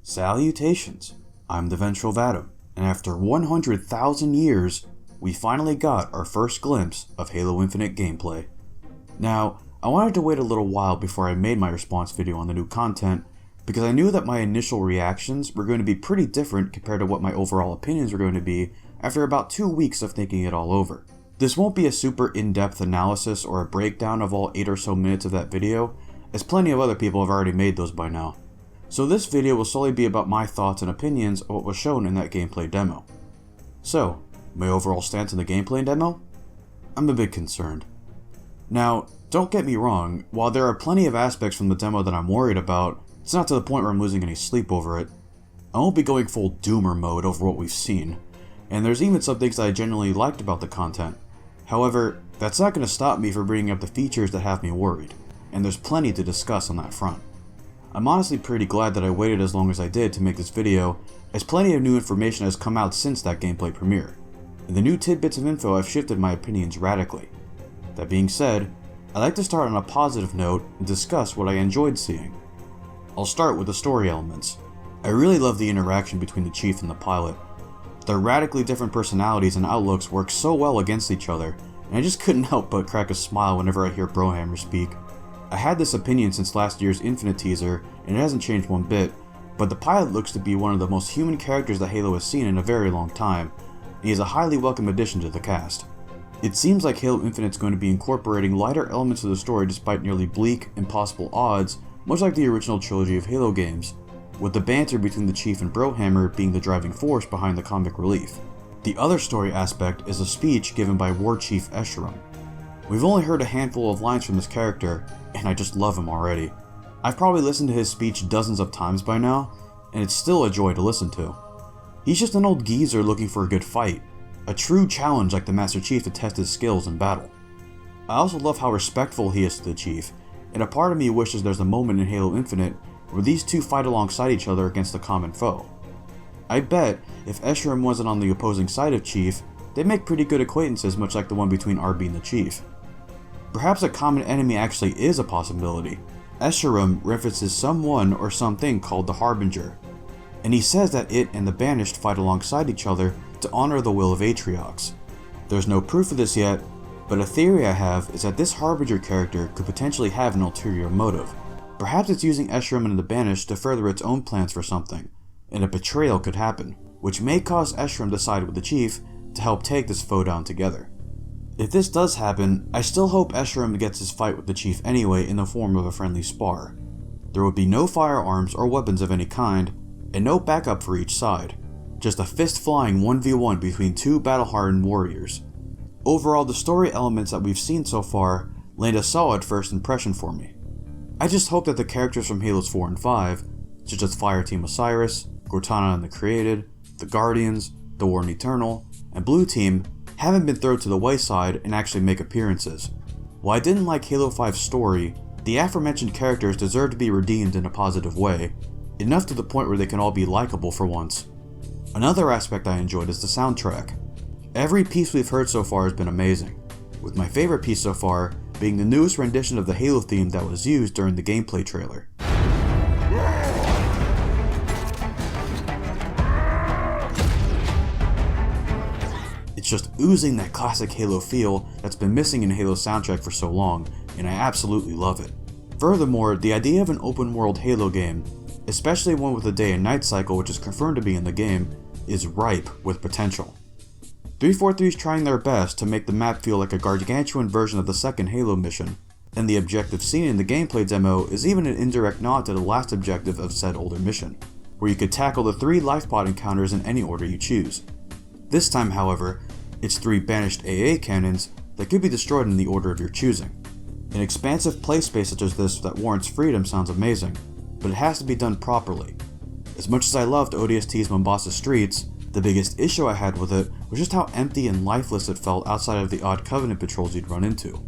Salutations, I'm the Vengeful Vadam, and after 100,000 years, we finally got our first glimpse of Halo Infinite gameplay. Now, I wanted to wait a little while before I made my response video on the new content, because I knew that my initial reactions were going to be pretty different compared to what my overall opinions were going to be after about 2 weeks of thinking it all over. This won't be a super in-depth analysis or a breakdown of all 8 or so minutes of that video, as plenty of other people have already made those by now. So this video will solely be about my thoughts and opinions of what was shown in that gameplay demo. So, my overall stance on the gameplay demo? I'm a bit concerned. Now, don't get me wrong, while there are plenty of aspects from the demo that I'm worried about, it's not to the point where I'm losing any sleep over it. I won't be going full doomer mode over what we've seen, and there's even some things that I genuinely liked about the content. However, that's not going to stop me from bringing up the features that have me worried, and there's plenty to discuss on that front. I'm honestly pretty glad that I waited as long as I did to make this video, as plenty of new information has come out since that gameplay premiere, and the new tidbits of info have shifted my opinions radically. That being said, I'd like to start on a positive note and discuss what I enjoyed seeing. I'll start with the story elements. I really love the interaction between the Chief and the pilot. Their radically different personalities and outlooks work so well against each other, and I just couldn't help but crack a smile whenever I hear Brohammer speak. I had this opinion since last year's Infinite teaser, and it hasn't changed one bit, but the pilot looks to be one of the most human characters that Halo has seen in a very long time, and he is a highly welcome addition to the cast. It seems like Halo Infinite is going to be incorporating lighter elements of the story despite nearly bleak, impossible odds, much like the original trilogy of Halo games, with the banter between the Chief and Brohammer being the driving force behind the comic relief. The other story aspect is a speech given by War Chief Escharum. We've only heard a handful of lines from this character, and I just love him already. I've probably listened to his speech dozens of times by now, and it's still a joy to listen to. He's just an old geezer looking for a good fight, a true challenge like the Master Chief to test his skills in battle. I also love how respectful he is to the Chief, and a part of me wishes there's a moment in Halo Infinite where these two fight alongside each other against a common foe. I bet if Escharum wasn't on the opposing side of Chief, they'd make pretty good acquaintances much like the one between RB and the Chief. Perhaps a common enemy actually is a possibility. Escharum references someone or something called the Harbinger, and he says that it and the Banished fight alongside each other to honor the will of Atriox. There's no proof of this yet, but a theory I have is that this Harbinger character could potentially have an ulterior motive. Perhaps it's using Escharum and the Banished to further its own plans for something, and a betrayal could happen, which may cause Escharum to side with the Chief to help take this foe down together. If this does happen, I still hope Escharum gets his fight with the Chief anyway in the form of a friendly spar. There would be no firearms or weapons of any kind, and no backup for each side. Just a fist-flying 1v1 between two battle-hardened warriors. Overall, the story elements that we've seen so far land a solid first impression for me. I just hope that the characters from Halos 4 and 5, such as Fireteam Osiris, Cortana and the Created, the Guardians, the Warden Eternal, and Blue Team, haven't been thrown to the wayside and actually make appearances. While I didn't like Halo 5's story, the aforementioned characters deserve to be redeemed in a positive way, enough to the point where they can all be likable for once. Another aspect I enjoyed is the soundtrack. Every piece we've heard so far has been amazing, with my favorite piece so far being the newest rendition of the Halo theme that was used during the gameplay trailer. It's just oozing that classic Halo feel that's been missing in Halo's soundtrack for so long, and I absolutely love it. Furthermore, the idea of an open world Halo game, especially one with a day and night cycle which is confirmed to be in the game, is ripe with potential. 343 is trying their best to make the map feel like a gargantuan version of the second Halo mission, and the objective seen in the gameplay demo is even an indirect nod to the last objective of said older mission, where you could tackle the 3 life pod encounters in any order you choose. This time, however, it's 3 banished AA cannons that could be destroyed in the order of your choosing. An expansive play space such as this that warrants freedom sounds amazing, but it has to be done properly. As much as I loved ODST's Mombasa streets, the biggest issue I had with it was just how empty and lifeless it felt outside of the odd Covenant patrols you'd run into.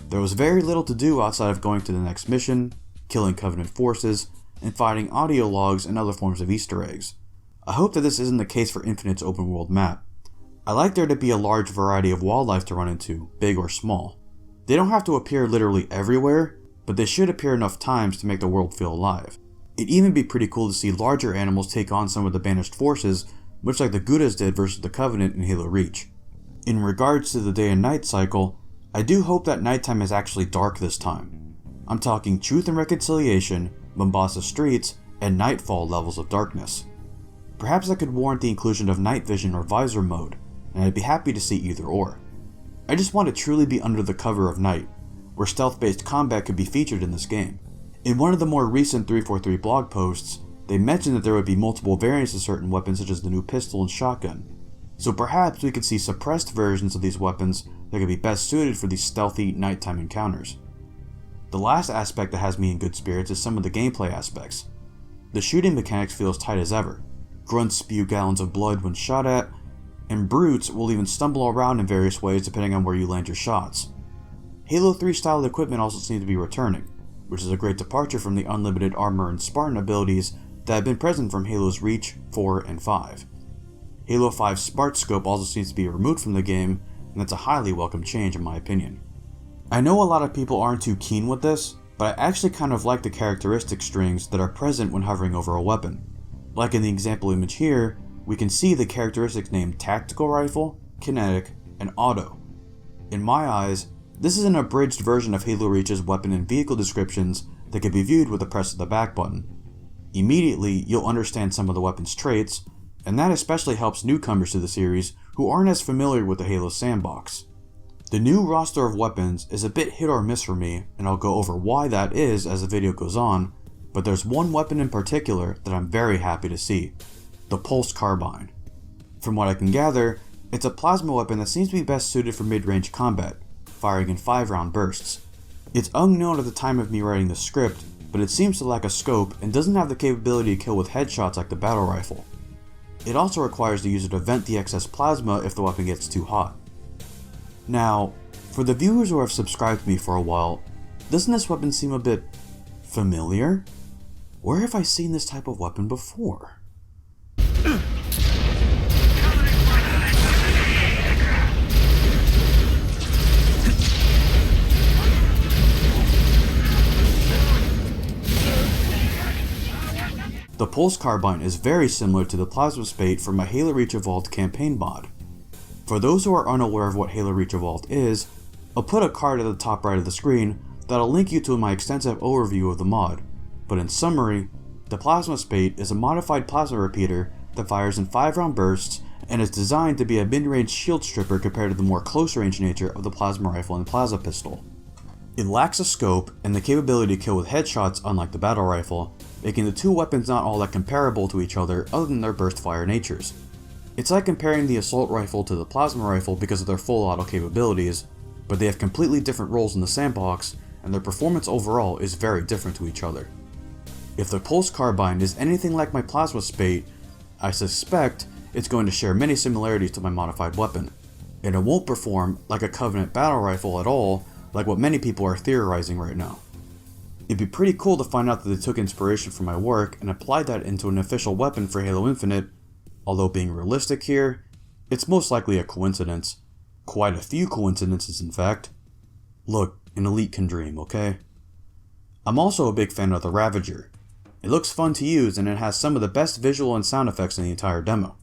There was very little to do outside of going to the next mission, killing Covenant forces, and finding audio logs and other forms of Easter eggs. I hope that this isn't the case for Infinite's open world map. I like there to be a large variety of wildlife to run into, big or small. They don't have to appear literally everywhere, but they should appear enough times to make the world feel alive. It'd even be pretty cool to see larger animals take on some of the banished forces, much like the Goudas did versus the Covenant in Halo Reach. In regards to the day and night cycle, I do hope that nighttime is actually dark this time. I'm talking Truth and Reconciliation, Mombasa Streets, and Nightfall levels of darkness. Perhaps that could warrant the inclusion of night vision or visor mode, and I'd be happy to see either or. I just want to truly be under the cover of night, where stealth-based combat could be featured in this game. In one of the more recent 343 blog posts, they mentioned that there would be multiple variants of certain weapons such as the new pistol and shotgun, so perhaps we could see suppressed versions of these weapons that could be best suited for these stealthy nighttime encounters. The last aspect that has me in good spirits is some of the gameplay aspects. The shooting mechanics feel as tight as ever. Grunts spew gallons of blood when shot at, and brutes will even stumble around in various ways depending on where you land your shots. Halo 3 style equipment also seems to be returning, which is a great departure from the unlimited armor and Spartan abilities that have been present from Halo's Reach, 4, and 5. Halo 5's Smart Scope also seems to be removed from the game, and that's a highly welcome change in my opinion. I know a lot of people aren't too keen with this, but I actually kind of like the characteristic strings that are present when hovering over a weapon. Like in the example image here, we can see the characteristics named Tactical Rifle, Kinetic, and Auto. In my eyes, this is an abridged version of Halo Reach's weapon and vehicle descriptions that can be viewed with the press of the back button. Immediately, you'll understand some of the weapon's traits, and that especially helps newcomers to the series who aren't as familiar with the Halo sandbox. The new roster of weapons is a bit hit or miss for me, and I'll go over why that is as the video goes on, but there's one weapon in particular that I'm very happy to see, the Pulse Carbine. From what I can gather, it's a plasma weapon that seems to be best suited for mid-range combat, firing in 5-round bursts. It's unknown at the time of me writing the script, but it seems to lack a scope and doesn't have the capability to kill with headshots like the battle rifle. It also requires the user to vent the excess plasma if the weapon gets too hot. Now, for the viewers who have subscribed to me for a while, doesn't this weapon seem a bit familiar? Where have I seen this type of weapon before? The Pulse Carbine is very similar to the Plasma Spate from my Halo Reach Evolved campaign mod. For those who are unaware of what Halo Reach Evolved is, I'll put a card at the top right of the screen that'll link you to my extensive overview of the mod, but in summary, the Plasma Spate is a modified plasma repeater that fires in 5-round bursts and is designed to be a mid-range shield stripper compared to the more close-range nature of the plasma rifle and plasma pistol. It lacks a scope and the capability to kill with headshots unlike the battle rifle, making the two weapons not all that comparable to each other other than their burst fire natures. It's like comparing the assault rifle to the plasma rifle because of their full auto capabilities, but they have completely different roles in the sandbox, and their performance overall is very different to each other. If the Pulse Carbine is anything like my Plasma Spate, I suspect it's going to share many similarities to my modified weapon, and it won't perform like a Covenant battle rifle at all, like what many people are theorizing right now. It'd be pretty cool to find out that they took inspiration from my work and applied that into an official weapon for Halo Infinite, although being realistic here, it's most likely a coincidence. Quite a few coincidences in fact. Look, an elite can dream, okay? I'm also a big fan of the Ravager. It looks fun to use and it has some of the best visual and sound effects in the entire demo.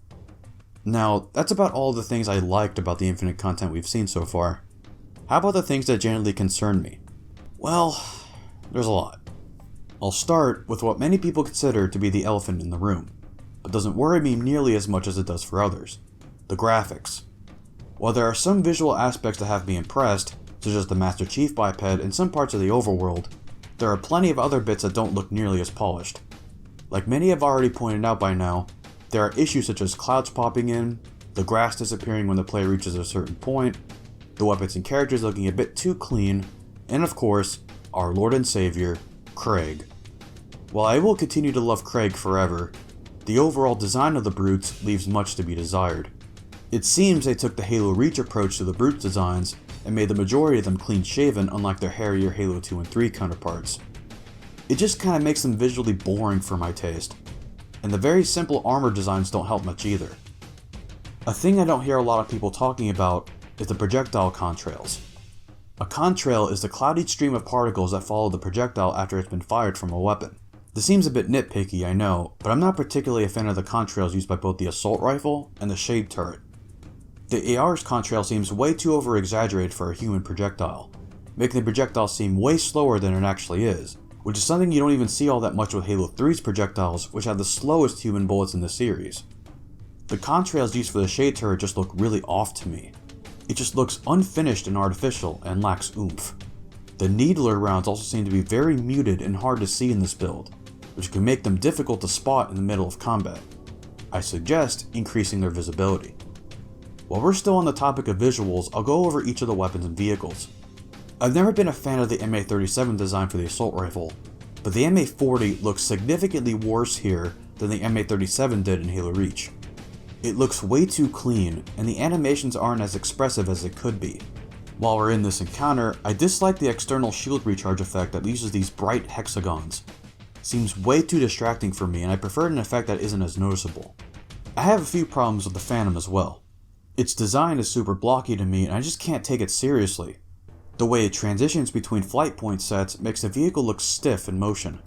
Now, that's about all the things I liked about the Infinite content we've seen so far. How about the things that generally concern me? Well, there's a lot. I'll start with what many people consider to be the elephant in the room, but doesn't worry me nearly as much as it does for others: the graphics. While there are some visual aspects that have me impressed, such as the Master Chief biped and some parts of the overworld, there are plenty of other bits that don't look nearly as polished. Like many have already pointed out by now, there are issues such as clouds popping in, the grass disappearing when the player reaches a certain point, the weapons and characters looking a bit too clean, and of course, our Lord and Savior, Craig. While I will continue to love Craig forever, the overall design of the brutes leaves much to be desired. It seems they took the Halo Reach approach to the brute designs and made the majority of them clean shaven unlike their hairier Halo 2 and 3 counterparts. It just kinda makes them visually boring for my taste, and the very simple armor designs don't help much either. A thing I don't hear a lot of people talking about is the Projectile Contrails. A contrail is the cloudy stream of particles that follow the projectile after it's been fired from a weapon. This seems a bit nitpicky, I know, but I'm not particularly a fan of the contrails used by both the assault rifle and the shade turret. The AR's contrail seems way too over-exaggerated for a human projectile, making the projectile seem way slower than it actually is, which is something you don't even see all that much with Halo 3's projectiles, which have the slowest human bullets in the series. The contrails used for the shade turret just look really off to me. It just looks unfinished and artificial and lacks oomph. The needler rounds also seem to be very muted and hard to see in this build, which can make them difficult to spot in the middle of combat. I suggest increasing their visibility. While we're still on the topic of visuals, I'll go over each of the weapons and vehicles. I've never been a fan of the MA-37 design for the assault rifle, but the MA-40 looks significantly worse here than the MA-37 did in Halo Reach. It looks way too clean, and the animations aren't as expressive as it could be. While we're in this encounter, I dislike the external shield recharge effect that uses these bright hexagons. It seems way too distracting for me, and I prefer an effect that isn't as noticeable. I have a few problems with the Phantom as well. Its design is super blocky to me, and I just can't take it seriously. The way it transitions between flight point sets makes the vehicle look stiff in motion.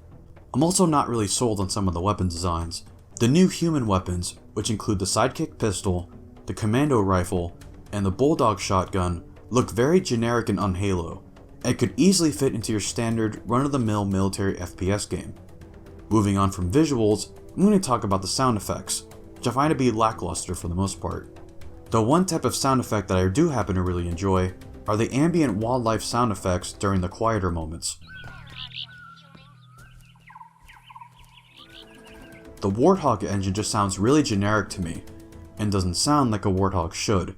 I'm also not really sold on some of the weapon designs. The new human weapons, which include the sidekick pistol, the Commando rifle, and the Bulldog shotgun, look very generic and un-Halo, and could easily fit into your standard run-of-the-mill military FPS game. Moving on from visuals, I'm going to talk about the sound effects, which I find to be lackluster for the most part. The one type of sound effect that I do happen to really enjoy are the ambient wildlife sound effects during the quieter moments. The Warthog engine just sounds really generic to me, and doesn't sound like a Warthog should.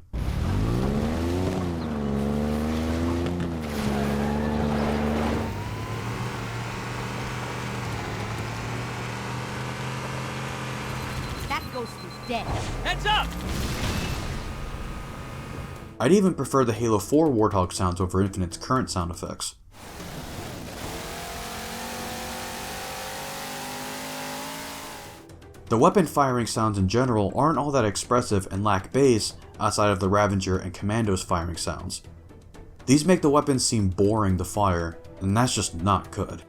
That ghost is dead. Heads up! I'd even prefer the Halo 4 Warthog sounds over Infinite's current sound effects. The weapon firing sounds in general aren't all that expressive and lack bass outside of the Ravager and Commando's firing sounds. These make the weapons seem boring to fire, and that's just not good.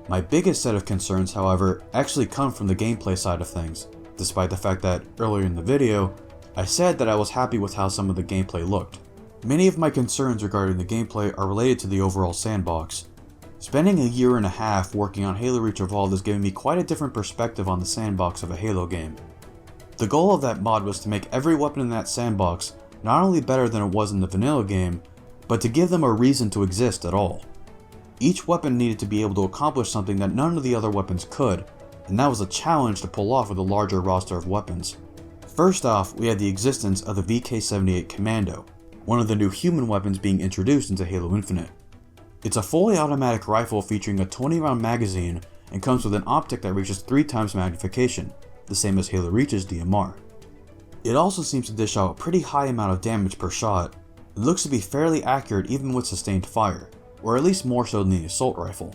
My biggest set of concerns, however, actually come from the gameplay side of things, despite the fact that, earlier in the video, I said that I was happy with how some of the gameplay looked. Many of my concerns regarding the gameplay are related to the overall sandbox. Spending a year and a half working on Halo Reach Evolved has given me quite a different perspective on the sandbox of a Halo game. The goal of that mod was to make every weapon in that sandbox not only better than it was in the vanilla game, but to give them a reason to exist at all. Each weapon needed to be able to accomplish something that none of the other weapons could, and that was a challenge to pull off with a larger roster of weapons. First off, we had the existence of the VK-78 Commando, one of the new human weapons being introduced into Halo Infinite. It's a fully automatic rifle featuring a 20-round magazine and comes with an optic that reaches 3 times magnification, the same as Halo Reach's DMR. It also seems to dish out a pretty high amount of damage per shot. It looks to be fairly accurate even with sustained fire, or at least more so than the assault rifle.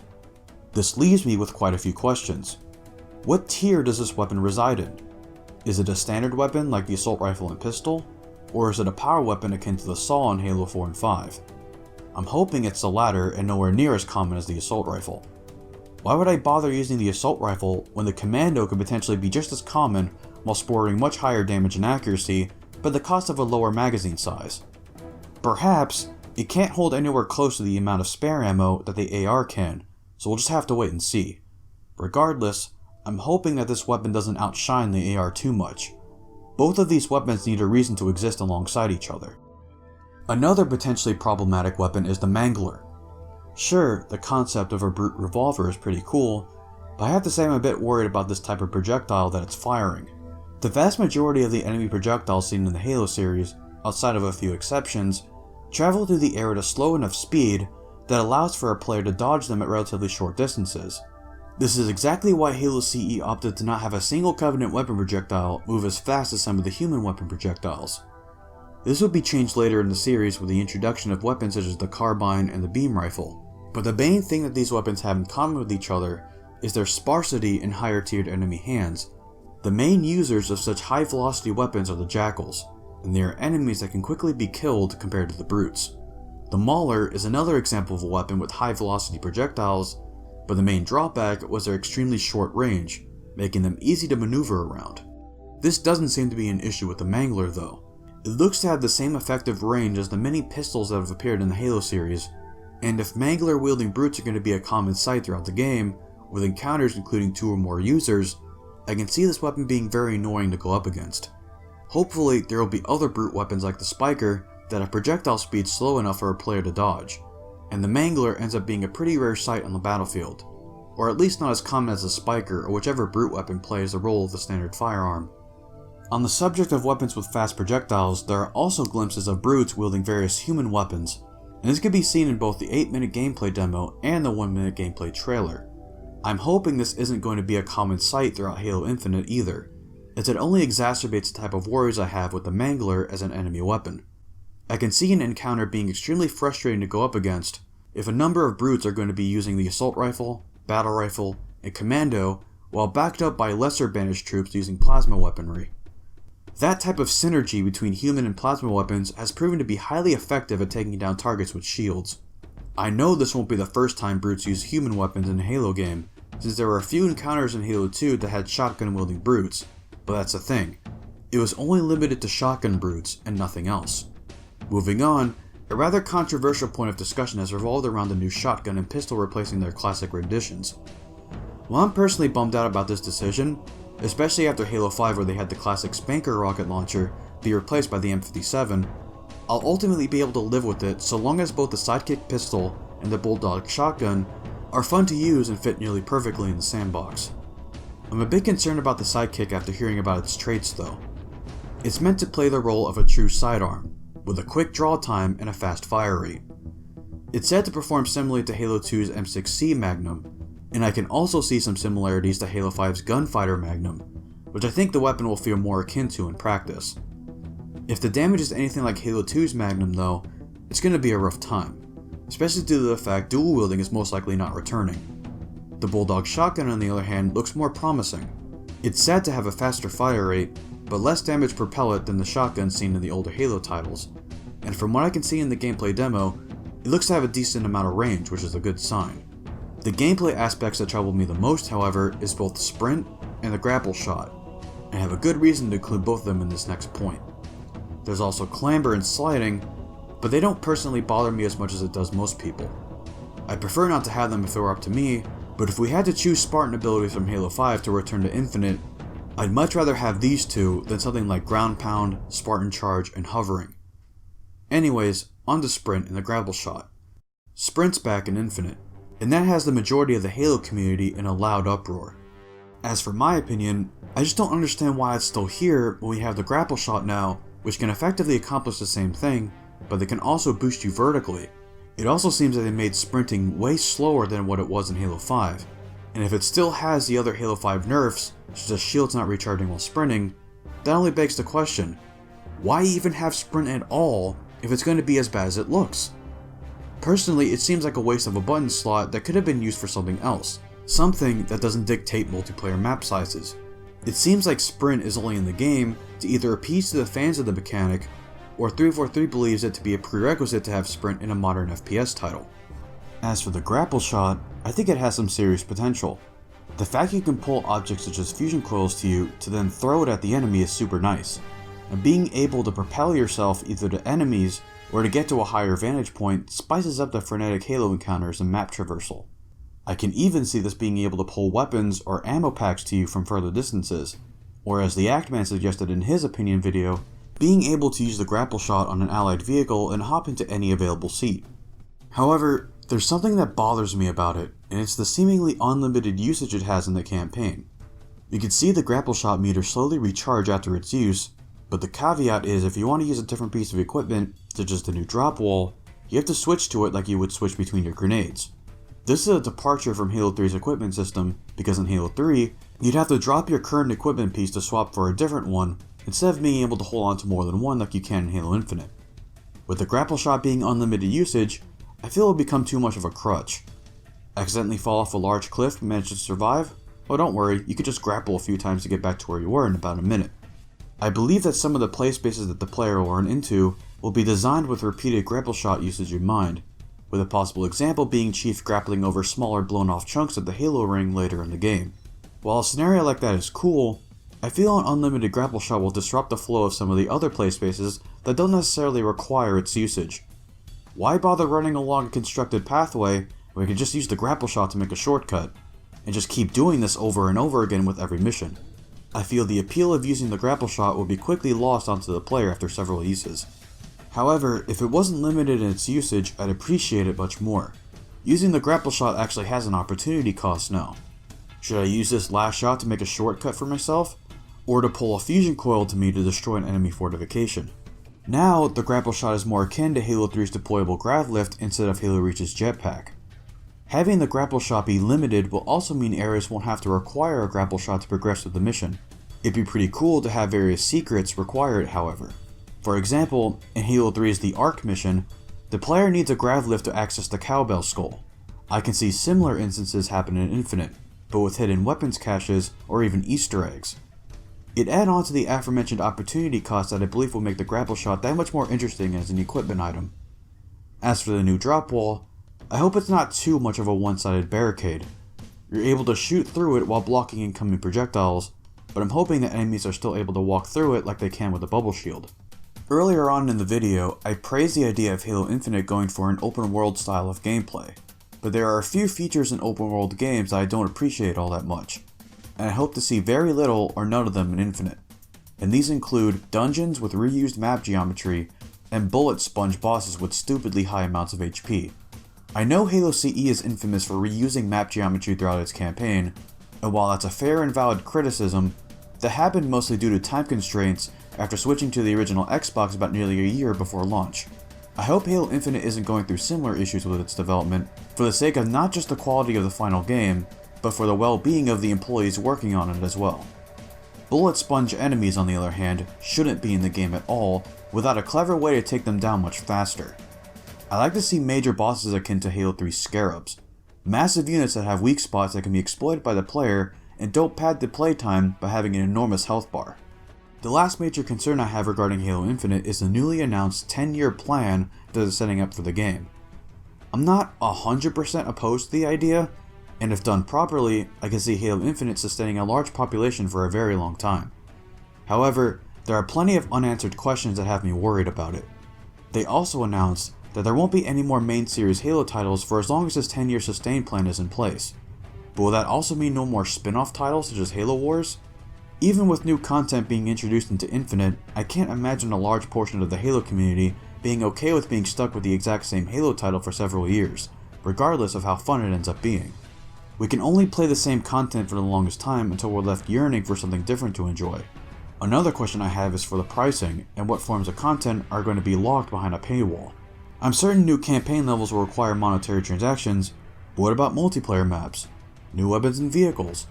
This leaves me with quite a few questions. What tier does this weapon reside in? Is it a standard weapon like the assault rifle and pistol, or is it a power weapon akin to the saw in Halo 4 and 5? I'm hoping it's the latter and nowhere near as common as the assault rifle. Why would I bother using the assault rifle when the Commando could potentially be just as common while sporting much higher damage and accuracy, but the cost of a lower magazine size? Perhaps it can't hold anywhere close to the amount of spare ammo that the AR can, so we'll just have to wait and see. Regardless, I'm hoping that this weapon doesn't outshine the AR too much. Both of these weapons need a reason to exist alongside each other. Another potentially problematic weapon is the Mangler. Sure, the concept of a brute revolver is pretty cool, but I have to say I'm a bit worried about this type of projectile that it's firing. The vast majority of the enemy projectiles seen in the Halo series, outside of a few exceptions, travel through the air at a slow enough speed that allows for a player to dodge them at relatively short distances. This is exactly why Halo CE opted to not have a single Covenant weapon projectile move as fast as some of the human weapon projectiles. This would be changed later in the series with the introduction of weapons such as the Carbine and the beam rifle, but the main thing that these weapons have in common with each other is their sparsity in higher tiered enemy hands. The main users of such high velocity weapons are the Jackals, and they are enemies that can quickly be killed compared to the Brutes. The Mauler is another example of a weapon with high velocity projectiles, but the main drawback was their extremely short range, making them easy to maneuver around. This doesn't seem to be an issue with the Mangler though. It looks to have the same effective range as the many pistols that have appeared in the Halo series, and if Mangler wielding brutes are going to be a common sight throughout the game, with encounters including 2 or more users, I can see this weapon being very annoying to go up against. Hopefully there will be other brute weapons like the Spiker that have projectile speed slow enough for a player to dodge, and the Mangler ends up being a pretty rare sight on the battlefield, or at least not as common as the Spiker or whichever brute weapon plays the role of the standard firearm. On the subject of weapons with fast projectiles, there are also glimpses of brutes wielding various human weapons, and this can be seen in both the 8-minute gameplay demo and the 1-minute gameplay trailer. I'm hoping this isn't going to be a common sight throughout Halo Infinite either, as it only exacerbates the type of worries I have with the Mangler as an enemy weapon. I can see an encounter being extremely frustrating to go up against if a number of brutes are going to be using the assault rifle, battle rifle, and commando while backed up by lesser bandaged troops using plasma weaponry. That type of synergy between human and plasma weapons has proven to be highly effective at taking down targets with shields. I know this won't be the first time brutes use human weapons in a Halo game, since there were a few encounters in Halo 2 that had shotgun wielding brutes, but that's the thing, it was only limited to shotgun brutes and nothing else. Moving on, a rather controversial point of discussion has revolved around the new shotgun and pistol replacing their classic renditions. While I'm personally bummed out about this decision, especially after Halo 5 where they had the classic Spanker rocket launcher be replaced by the M57, I'll ultimately be able to live with it so long as both the Sidekick pistol and the Bulldog shotgun are fun to use and fit nearly perfectly in the sandbox. I'm a bit concerned about the Sidekick after hearing about its traits though. It's meant to play the role of a true sidearm, with a quick draw time and a fast fire rate. It's said to perform similarly to Halo 2's M6C Magnum, and I can also see some similarities to Halo 5's Gunfighter Magnum, which I think the weapon will feel more akin to in practice. If the damage is anything like Halo 2's Magnum though, it's going to be a rough time, especially due to the fact dual wielding is most likely not returning. The Bulldog shotgun on the other hand looks more promising. It's said to have a faster fire rate, but less damage per pellet than the shotgun seen in the older Halo titles, and from what I can see in the gameplay demo, it looks to have a decent amount of range, which is a good sign. The gameplay aspects that trouble me the most, however, is both the sprint and the grapple shot, and I have a good reason to include both of them in this next point. There's also clamber and sliding, but they don't personally bother me as much as it does most people. I prefer not to have them if they were up to me, but if we had to choose Spartan abilities from Halo 5 to return to Infinite, I'd much rather have these two than something like Ground Pound, Spartan Charge, and Hovering. Anyways, on to Sprint and the grapple shot. Sprint's back in Infinite, and that has the majority of the Halo community in a loud uproar. As for my opinion, I just don't understand why it's still here when we have the grapple shot now, which can effectively accomplish the same thing, but they can also boost you vertically. It also seems that they made sprinting way slower than what it was in Halo 5, and if it still has the other Halo 5 nerfs, such as shields not recharging while sprinting, that only begs the question, why even have sprint at all if it's going to be as bad as it looks? Personally, it seems like a waste of a button slot that could have been used for something else, something that doesn't dictate multiplayer map sizes. It seems like sprint is only in the game to either appease to the fans of the mechanic, or 343 believes it to be a prerequisite to have sprint in a modern FPS title. As for the grapple shot, I think it has some serious potential. The fact you can pull objects such as fusion coils to you to then throw it at the enemy is super nice, and being able to propel yourself either to enemies or to get to a higher vantage point spices up the frenetic Halo encounters and map traversal. I can even see this being able to pull weapons or ammo packs to you from further distances, or as the Actman suggested in his opinion video, being able to use the grapple shot on an allied vehicle and hop into any available seat. However, there's something that bothers me about it, and it's the seemingly unlimited usage it has in the campaign. You can see the grapple shot meter slowly recharge after its use, but the caveat is if you want to use a different piece of equipment, such as the new drop wall, you have to switch to it like you would switch between your grenades. This is a departure from Halo 3's equipment system, because in Halo 3, you'd have to drop your current equipment piece to swap for a different one, instead of being able to hold on to more than one like you can in Halo Infinite. With the grapple shot being unlimited usage, I feel it would become too much of a crutch. Accidentally fall off a large cliff and manage to survive? Oh, don't worry, you could just grapple a few times to get back to where you were in about a minute. I believe that some of the play spaces that the player will run into will be designed with repeated grapple shot usage in mind, with a possible example being Chief grappling over smaller blown off chunks of the Halo ring later in the game. While a scenario like that is cool, I feel an unlimited grapple shot will disrupt the flow of some of the other play spaces that don't necessarily require its usage. Why bother running along a constructed pathway when we can just use the grapple shot to make a shortcut, and just keep doing this over and over again with every mission? I feel the appeal of using the grapple shot will be quickly lost onto the player after several uses. However, if it wasn't limited in its usage, I'd appreciate it much more. Using the grapple shot actually has an opportunity cost now. Should I use this last shot to make a shortcut for myself, or to pull a fusion coil to me to destroy an enemy fortification? Now, the grapple shot is more akin to Halo 3's deployable grav lift instead of Halo Reach's jetpack. Having the grapple shot be limited will also mean areas won't have to require a grapple shot to progress with the mission. It'd be pretty cool to have various secrets require it, however. For example, in Halo 3's The Ark mission, the player needs a grav lift to access the cowbell skull. I can see similar instances happen in Infinite, but with hidden weapons caches or even Easter eggs. It'd add on to the aforementioned opportunity cost that I believe will make the grapple shot that much more interesting as an equipment item. As for the new drop wall, I hope it's not too much of a one-sided barricade. You're able to shoot through it while blocking incoming projectiles, but I'm hoping that enemies are still able to walk through it like they can with a bubble shield. Earlier on in the video, I praised the idea of Halo Infinite going for an open world style of gameplay, but there are a few features in open world games that I don't appreciate all that much, and I hope to see very little or none of them in Infinite. And these include dungeons with reused map geometry and bullet sponge bosses with stupidly high amounts of HP. I know Halo CE is infamous for reusing map geometry throughout its campaign, and while that's a fair and valid criticism, that happened mostly due to time constraints after switching to the original Xbox about nearly a year before launch. I hope Halo Infinite isn't going through similar issues with its development, for the sake of not just the quality of the final game, but for the well-being of the employees working on it as well. Bullet sponge enemies, on the other hand, shouldn't be in the game at all, without a clever way to take them down much faster. I like to see major bosses akin to Halo 3's Scarabs, massive units that have weak spots that can be exploited by the player and don't pad the playtime by having an enormous health bar. The last major concern I have regarding Halo Infinite is the newly announced 10-year plan that is setting up for the game. I'm not 100% opposed to the idea, and if done properly, I can see Halo Infinite sustaining a large population for a very long time. However, there are plenty of unanswered questions that have me worried about it. They also announced that there won't be any more main series Halo titles for as long as this 10-year sustain plan is in place. But will that also mean no more spin-off titles such as Halo Wars? Even with new content being introduced into Infinite, I can't imagine a large portion of the Halo community being okay with being stuck with the exact same Halo title for several years, regardless of how fun it ends up being. We can only play the same content for the longest time until we're left yearning for something different to enjoy. Another question I have is for the pricing, and what forms of content are going to be locked behind a paywall. I'm certain new campaign levels will require monetary transactions, but what about multiplayer maps, new weapons and vehicles,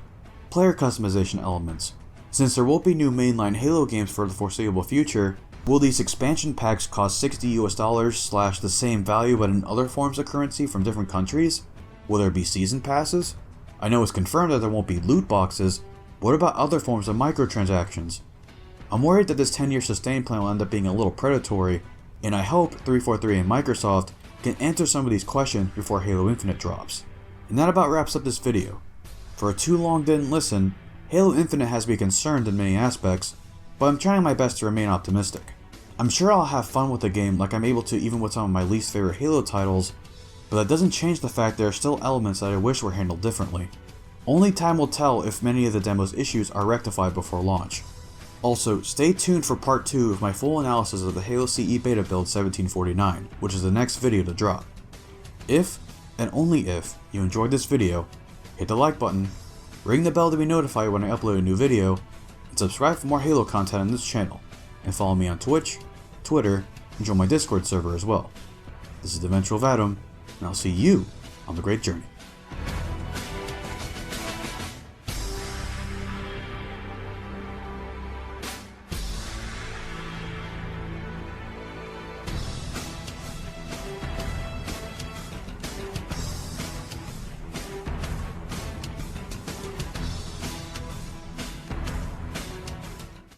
player customization elements? Since there won't be new mainline Halo games for the foreseeable future, will these expansion packs cost $60 / the same value but in other forms of currency from different countries? Will there be season passes? I know it's confirmed that there won't be loot boxes, but what about other forms of microtransactions? I'm worried that this 10-year sustain plan will end up being a little predatory, and I hope 343 and Microsoft can answer some of these questions before Halo Infinite drops. And that about wraps up this video. For a too long didn't listen, Halo Infinite has me concerned in many aspects, but I'm trying my best to remain optimistic. I'm sure I'll have fun with the game like I'm able to even with some of my least favorite Halo titles, but that doesn't change the fact there are still elements that I wish were handled differently. Only time will tell if many of the demo's issues are rectified before launch. Also, stay tuned for part 2 of my full analysis of the Halo CE beta build 1749, which is the next video to drop. If, and only if, you enjoyed this video, hit the like button, ring the bell to be notified when I upload a new video, and subscribe for more Halo content on this channel, and follow me on Twitch, Twitter, and join my Discord server as well. This is the Vengeful Vadam, and I'll see you on the great journey.